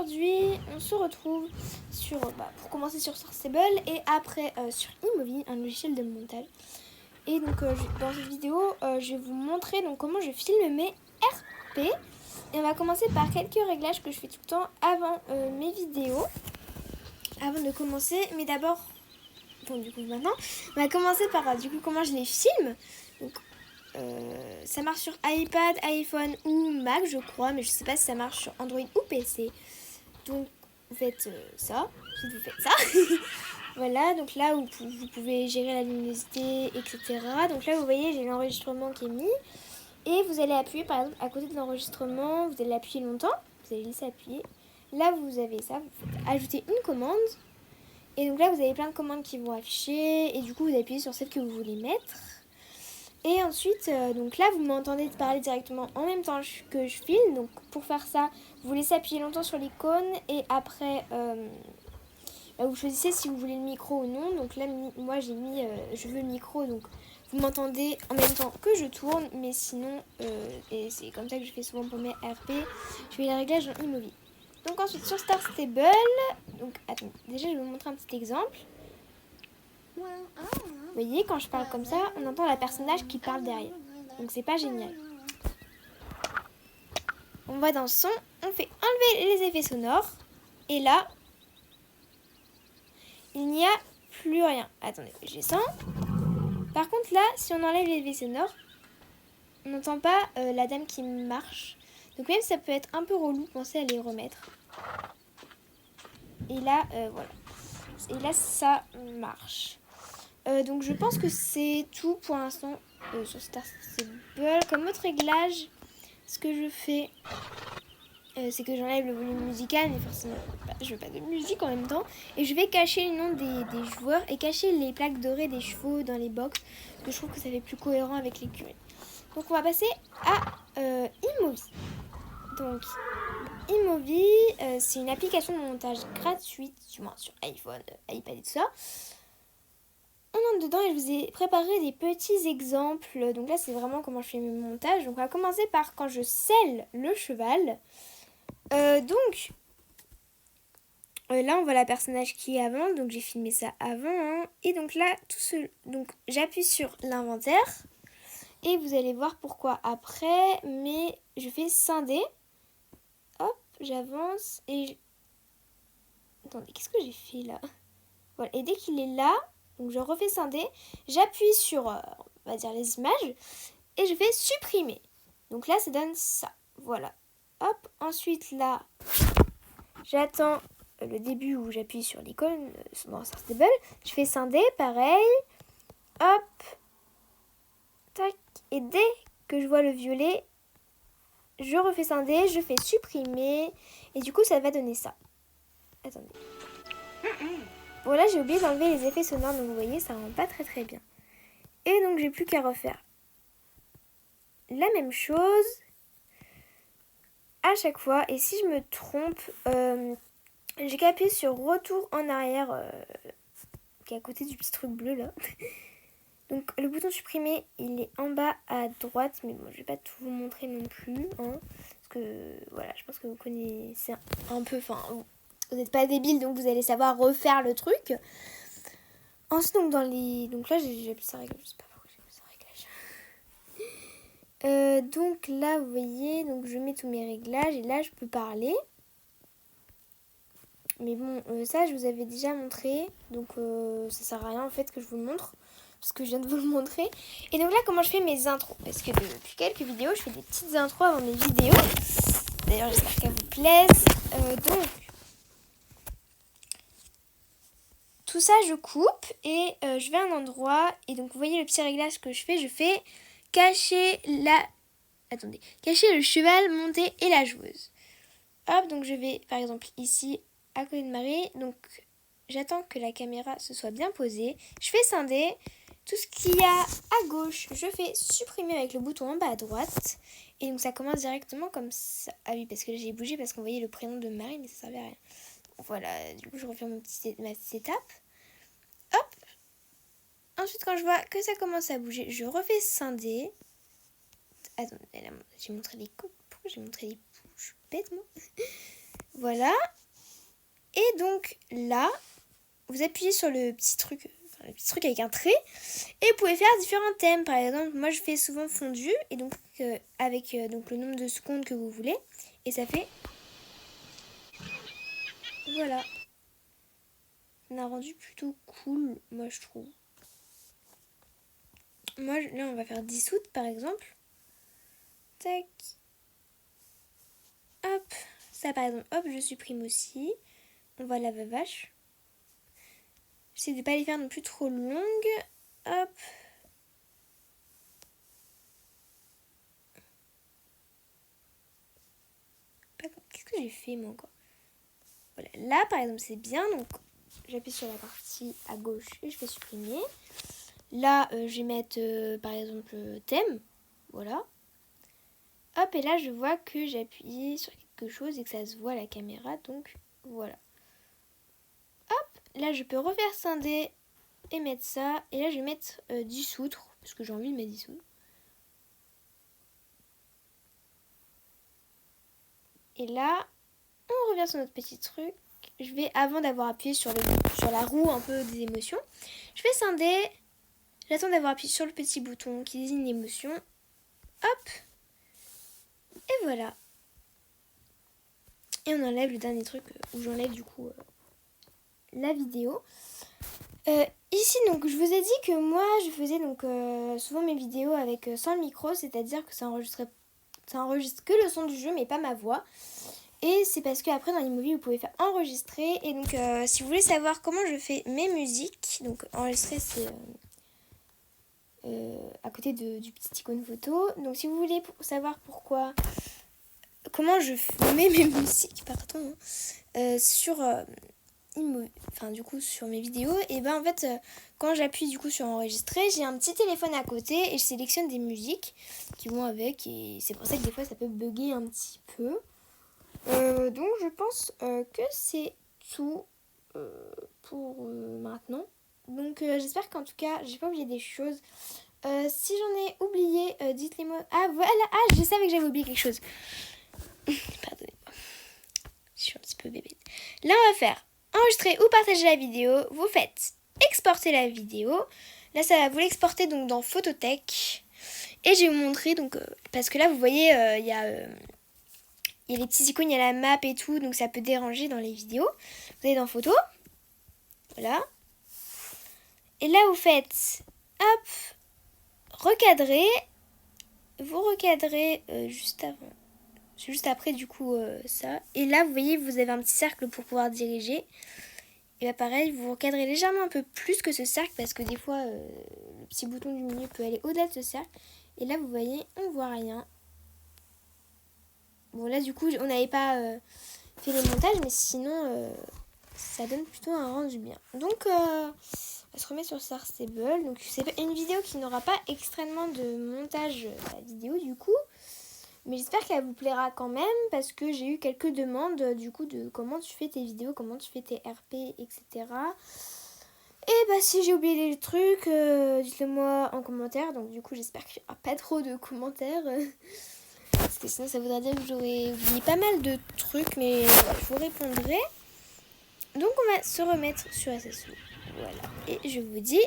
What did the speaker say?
aujourd'hui on se retrouve pour commencer sur Star Stable et après sur iMovie, un logiciel de montage. Et donc dans cette vidéo je vais vous montrer donc comment je filme mes RP. Et on va commencer par quelques réglages que je fais tout le temps avant mes vidéos. Avant de commencer, mais d'abord, maintenant, on va commencer par comment je les filme. Donc ça marche sur iPad, iPhone ou Mac je crois, mais je sais pas si ça marche sur Android ou PC. Donc vous faites ça, ensuite vous faites ça. Voilà, donc là vous pouvez gérer la luminosité, etc. Donc là vous voyez j'ai l'enregistrement qui est mis. Et vous allez appuyer par exemple à côté de l'enregistrement, vous allez appuyer longtemps, vous allez laisser appuyer. Là vous avez ça, vous faites ajouter une commande. Et donc là vous avez plein de commandes qui vont afficher et du coup vous appuyez sur celle que vous voulez mettre. Et ensuite, donc là, vous m'entendez parler directement en même temps que je filme. Donc pour faire ça, vous laissez appuyer longtemps sur l'icône et après, vous choisissez si vous voulez le micro ou non. Donc là, moi, j'ai mis, je veux le micro, donc vous m'entendez en même temps que je tourne. Mais sinon, et c'est comme ça que je fais souvent pour mes RP, je fais les réglages en iMovie. Donc ensuite, sur Star Stable, donc attends, déjà, je vais vous montrer un petit exemple. Vous voyez, quand je parle comme ça, on entend la personnage qui parle derrière. Donc c'est pas génial. On va dans son, on fait enlever les effets sonores. Et là, il n'y a plus rien. Attendez, je descends. Par contre là, si on enlève les effets sonores, on n'entend pas la dame qui marche. Donc même ça peut être un peu relou, pensez à les remettre. Et là, voilà. Et là, ça marche. Donc je pense que c'est tout pour l'instant sur Star Stable. Comme autre réglage, ce que je fais, c'est que j'enlève le volume musical, mais forcément je veux pas de musique en même temps. Et je vais cacher le nom des joueurs et cacher les plaques dorées des chevaux dans les box, parce que je trouve que ça fait plus cohérent avec l'écurie. Donc on va passer à iMovie. Donc iMovie, c'est une application de montage gratuite, du moins sur iPhone, iPad et tout ça. On entre dedans et je vous ai préparé des petits exemples. Donc là, c'est vraiment comment je fais mes montages. Donc on va commencer par quand je selle le cheval. Donc là, on voit la personnage qui est avant. Donc j'ai filmé ça avant. Hein. Et donc là, donc j'appuie sur l'inventaire. Et vous allez voir pourquoi après. Mais je fais scinder. Hop, j'avance. Et attendez, qu'est-ce que j'ai fait là? Voilà. Et dès qu'il est là... Donc je refais scinder, j'appuie sur, on va dire les images, et je fais supprimer. Donc là, ça donne ça. Voilà. Hop, ensuite là, j'attends le début où j'appuie sur l'icône dans Star Stable. Je fais scinder, pareil. Hop, tac. Et dès que je vois le violet, je refais scinder, je fais supprimer. Et du coup, ça va donner ça. Attendez. Bon là j'ai oublié d'enlever les effets sonores, donc vous voyez ça rend pas très bien. Et donc j'ai plus qu'à refaire la même chose à chaque fois. Et si je me trompe, j'ai qu'à appuyer sur retour en arrière qui est à côté du petit truc bleu là. Donc le bouton supprimer il est en bas à droite, mais bon je vais pas tout vous montrer non plus hein, parce que voilà je pense que vous connaissez un peu, enfin vous n'êtes pas débile donc vous allez savoir refaire le truc. Ensuite donc donc là j'ai appuyé ça réglage, je sais pas pourquoi j'ai appuyé ça réglage. Donc là vous voyez, donc je mets tous mes réglages et là je peux parler. Mais bon ça je vous avais déjà montré, donc ça sert à rien en fait que je vous le montre parce que je viens de vous le montrer. Et donc là comment je fais mes intros, parce que depuis quelques vidéos je fais des petites intros avant mes vidéos. D'ailleurs j'espère qu'elles vous plaisent. Donc tout ça je coupe et je vais à un endroit et donc vous voyez le petit réglage que je fais cacher cacher le cheval monté et la joueuse. Hop, donc je vais par exemple ici à côté de Marie, donc j'attends que la caméra se soit bien posée, je fais scinder, tout ce qu'il y a à gauche je fais supprimer avec le bouton en bas à droite et donc ça commence directement comme ça. Ah oui parce que j'ai bougé parce qu'on voyait le prénom de Marie mais ça servait à rien. Voilà, du coup je refais ma petite étape. Hop. Ensuite quand je vois que ça commence à bouger, je refais scinder. Attends, j'ai montré les coups. Pourquoi j'ai montré les pouces? Je suis bête moi. Voilà. Et donc là, vous appuyez sur le petit truc avec un trait et vous pouvez faire différents thèmes. Par exemple, moi je fais souvent fondu et donc avec donc le nombre de secondes que vous voulez et ça fait voilà. On a un rendu plutôt cool, moi je trouve. Moi là on va faire dissoudre par exemple. Tac. Hop. Ça par exemple, hop, je supprime aussi. On va la vache. J'essaie de ne pas les faire non plus trop longues. Hop. Qu'est-ce que j'ai fait moi encore? Voilà. Là par exemple c'est bien. Donc j'appuie sur la partie à gauche et je fais supprimer. Là je vais mettre par exemple thème. Voilà. Hop et là je vois que j'ai appuyé sur quelque chose et que ça se voit à la caméra. Donc voilà. Hop. Là je peux refaire scinder et mettre ça. Et là je vais mettre dissoudre. Parce que j'ai envie de mettre dissoudre. Et là, on revient sur notre petit truc. Je vais, avant d'avoir appuyé sur la roue un peu des émotions, je vais scinder. J'attends d'avoir appuyé sur le petit bouton qui désigne l'émotion. Hop. Et voilà. Et on enlève le dernier truc où j'enlève du coup la vidéo. Ici, donc, je vous ai dit que moi, je faisais donc souvent mes vidéos avec sans le micro, c'est-à-dire que ça enregistre que le son du jeu, mais pas ma voix. Et c'est parce qu'après, dans l'iMovie, vous pouvez faire enregistrer. Et donc, si vous voulez savoir comment je fais mes musiques, donc enregistrer, c'est à côté du petit icône photo. Donc, si vous voulez savoir comment je mets mes musiques, pardon, sur sur mes vidéos, et ben en fait quand j'appuie du coup sur enregistrer, j'ai un petit téléphone à côté et je sélectionne des musiques qui vont avec et c'est pour ça que des fois ça peut bugger un petit peu. Donc je pense que c'est tout pour maintenant. Donc j'espère qu'en tout cas j'ai pas oublié des choses. Si j'en ai oublié, dites-les moi. Ah voilà, je savais que j'avais oublié quelque chose. Pardonnez-moi, je suis un petit peu bébé. Là on va faire enregistrer ou partager la vidéo, vous faites exporter la vidéo. Là, ça va vous l'exporter donc dans Photothèque. Et je vais vous montrer, donc, parce que là, vous voyez, il y a les petits icônes, il y a la map et tout, donc ça peut déranger dans les vidéos. Vous allez dans Photo, voilà. Et là, vous faites, hop, recadrer. Vous recadrez juste après du coup ça. Et là, vous voyez, vous avez un petit cercle pour pouvoir diriger. Et là pareil, vous recadrez légèrement un peu plus que ce cercle parce que des fois le petit bouton du milieu peut aller au-delà de ce cercle. Et là vous voyez, on voit rien. Bon là du coup on n'avait pas fait les montages, mais sinon ça donne plutôt un rendu bien. Donc on va se remettre sur Starstable. Donc c'est une vidéo qui n'aura pas extrêmement de montage la vidéo du coup. Mais j'espère qu'elle vous plaira quand même parce que j'ai eu quelques demandes du coup de comment tu fais tes vidéos, comment tu fais tes RP, etc. Et bah si j'ai oublié des trucs, dites-le moi en commentaire. Donc du coup j'espère qu'il n'y aura pas trop de commentaires. Parce que sinon ça voudrait dire que j'aurais oublié pas mal de trucs, mais voilà, je vous répondrai. Donc on va se remettre sur SSO. Voilà. Et je vous dis